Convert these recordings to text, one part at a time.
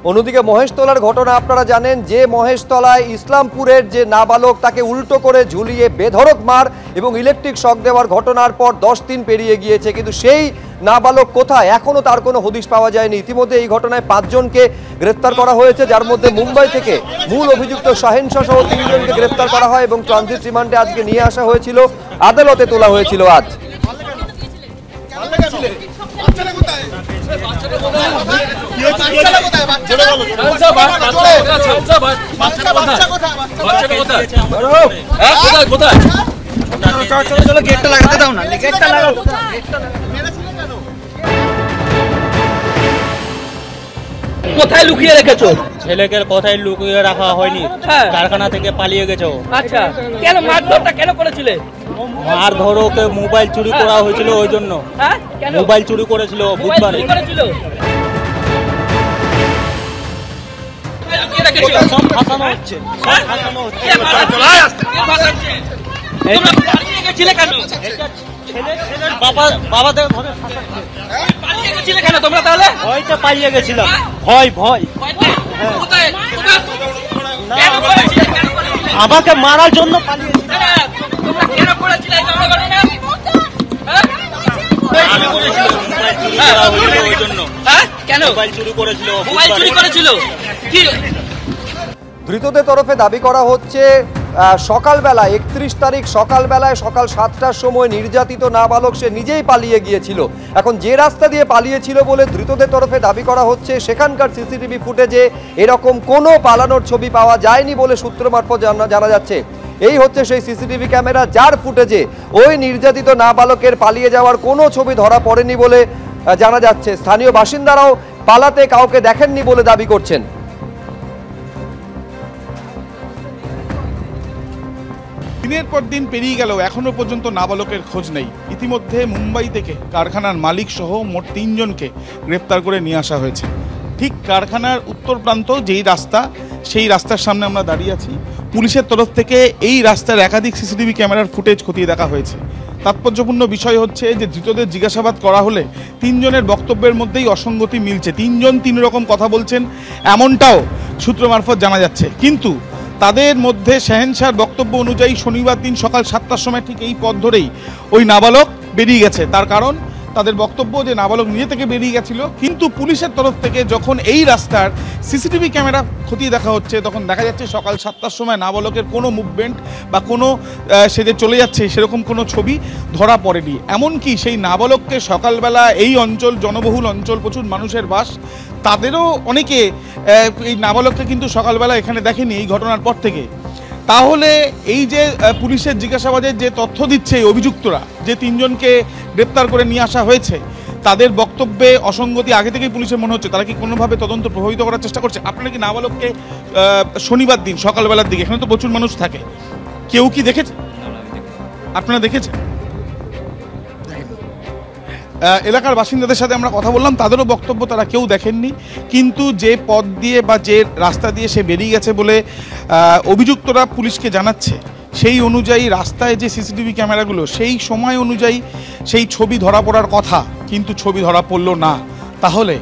অন্যদিকে মহেশতলার ঘটনা আপনারা জানেন, যে মহেশতলায় ইসলামপুরের যে নাবালক তাকে উল্টো করে ঝুলিয়ে বেধড়ক মার এবং ইলেকট্রিক শক দেওয়ার ঘটনার পর 10 দিন পেরিয়ে গিয়েছে, কিন্তু সেই নাবালক কোথায় এখনো তার কোনো হদিশ পাওয়া যায়নি। ইতিমধ্যে এই ঘটনায় 5 জনকে গ্রেফতার করা হয়েছে, যার মধ্যে মুম্বাই থেকে মূল অভিযুক্ত শাহিন শাহ সহ 3 জনকে গ্রেফতার করা হয় এবং ট্রানজিট রিমান্ডে আজকে নিয়ে আসা হয়েছিল, আদালতে তোলা হয়েছিল আজ। কোথায় লুকিয়ে রেখেছো? ছেলেকে কোথায় লুকিয়ে রাখা হয়নি, কারখানা থেকে পালিয়ে গেছে। আচ্ছা, কেন মারধরটা কেন করেছিলে? মারধর ওকে মোবাইল চুরি করা হয়েছিল, ওই জন্য। মোবাইল চুরি করেছিল বুধবারে। পালিয়ে গেছিলাম, ভয় ভয় আমাকে মারার জন্য ধৃতদের তরফে দাবি করা হচ্ছে সকালবেলা 31 তারিখ সকালবেলায় সকাল 7টার সময় নির্যাতিত নাবালক সে নিজেই পালিয়ে গিয়েছিল। এখন যে রাস্তা দিয়ে পালিয়েছিল বলে ধৃতদের তরফে দাবি করা হচ্ছে, সেখানকার সিসিটিভি ফুটেজে এরকম কোনো পালানোর ছবি পাওয়া যায়নি বলে সূত্র মারফত জানা যাচ্ছে। এই হচ্ছে সেই সিসিটিভি ক্যামেরা, যার ফুটেজে ওই নির্যাতিত নাবালকের পালিয়ে যাওয়ার কোনো ছবি ধরা পড়েনি বলে জানা যাচ্ছে। স্থানীয় বাসিন্দারাও পালাতে কাউকে দেখেননি বলে দাবি করছেন। দিনের পর দিন পেরিয়ে গেল, এখনো পর্যন্ত নাবালকের খোঁজ নেই। ইতিমধ্যে মুম্বাই থেকে কারখানার মালিক সহ মোট 3 জনকে গ্রেপ্তার করে নিয়ে আসা হয়েছে। ঠিক কারখানার উত্তর প্রান্ত যেই রাস্তা, সেই রাস্তার সামনে আমরা দাঁড়িয়ে আছি। পুলিশের তরফ থেকে এই রাস্তার একাধিক সিসিটিভি ক্যামেরার ফুটেজ খতিয়ে দেখা হয়েছে। তাৎপর্যপূর্ণ বিষয় হচ্ছে যে ধৃতদের জিজ্ঞাসাবাদ করা হলে 3 জনের বক্তব্যের মধ্যেই অসঙ্গতি মিলছে। 3 জন 3 রকম কথা বলছেন, এমনটাও সূত্র মারফত জানা যাচ্ছে। কিন্তু তাদের মধ্যে শাহিন শাহর বক্তব্য অনুযায়ী শনিবার দিন সকাল 7টার সময় ঠিক এই পথ ধরেই ওই নাবালক বেরিয়ে গেছে। তার কারণ তাদের বক্তব্য যে নাবালক নিজে থেকে বেরিয়ে গেছিল, কিন্তু পুলিশের তরফ থেকে যখন এই রাস্তার সিসিটিভি ক্যামেরা খতিয়ে দেখা হচ্ছে, তখন দেখা যাচ্ছে সকাল 7টার সময় নাবালকের কোনো মুভমেন্ট বা কোনো সে যে চলে যাচ্ছে সেরকম কোনো ছবি ধরা পড়েনি। এমনকি সেই নাবালককে সকালবেলা এই অঞ্চল জনবহুল অঞ্চল, প্রচুর মানুষের বাস, তাদেরও অনেকে এই নাবালককে কিন্তু সকালবেলা এখানে দেখেনি এই ঘটনার পর থেকে। তাহলে এই যে পুলিশের জিজ্ঞাসাবাদের যে তথ্য দিচ্ছে এই অভিযুক্তরা, যে 3 জনকে গ্রেপ্তার করে নিয়ে আসা হয়েছে, তাদের বক্তব্যে অসঙ্গতি আগে থেকেই পুলিশের মনে হচ্ছে। তারা কি কোনোভাবে তদন্ত প্রভাবিত করার চেষ্টা করছে? আপনারা কি নাবালককে শনিবার দিন সকালবেলার দিকে, এখানে তো প্রচুর মানুষ থাকে, কেউ কি দেখেছে? আপনারা দেখেছেন? এলাকার বাসিন্দাদের সাথে আমরা কথা বললাম, তাদেরও বক্তব্য তারা কেউ দেখেননি। কিন্তু যে পথ দিয়ে বা যে রাস্তা দিয়ে সে বেরিয়ে গেছে বলে অভিযুক্তরা পুলিশকে জানাচ্ছে, সেই অনুযায়ী রাস্তায় যে সিসিটিভি ক্যামেরাগুলো, সেই সময় অনুযায়ী সেই ছবি ধরা পড়ার কথা, কিন্তু ছবি ধরা পড়ল না। তাহলে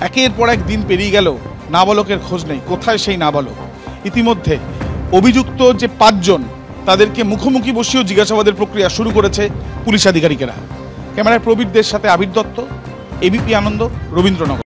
একের পর এক দিন পেরিয়ে গেল, নাবালকের খোঁজ নেই। কোথায় সেই নাবালক? ইতিমধ্যে অভিযুক্ত যে 5 জন, তাদেরকে মুখোমুখি বসিয়েও জিজ্ঞাসাবাদের প্রক্রিয়া শুরু করেছে পুলিশ আধিকারিকেরা। ক্যামেরায় প্রবীরদের সাথে আবির দত্ত, এবিপি আনন্দ, রবীন্দ্রনগর।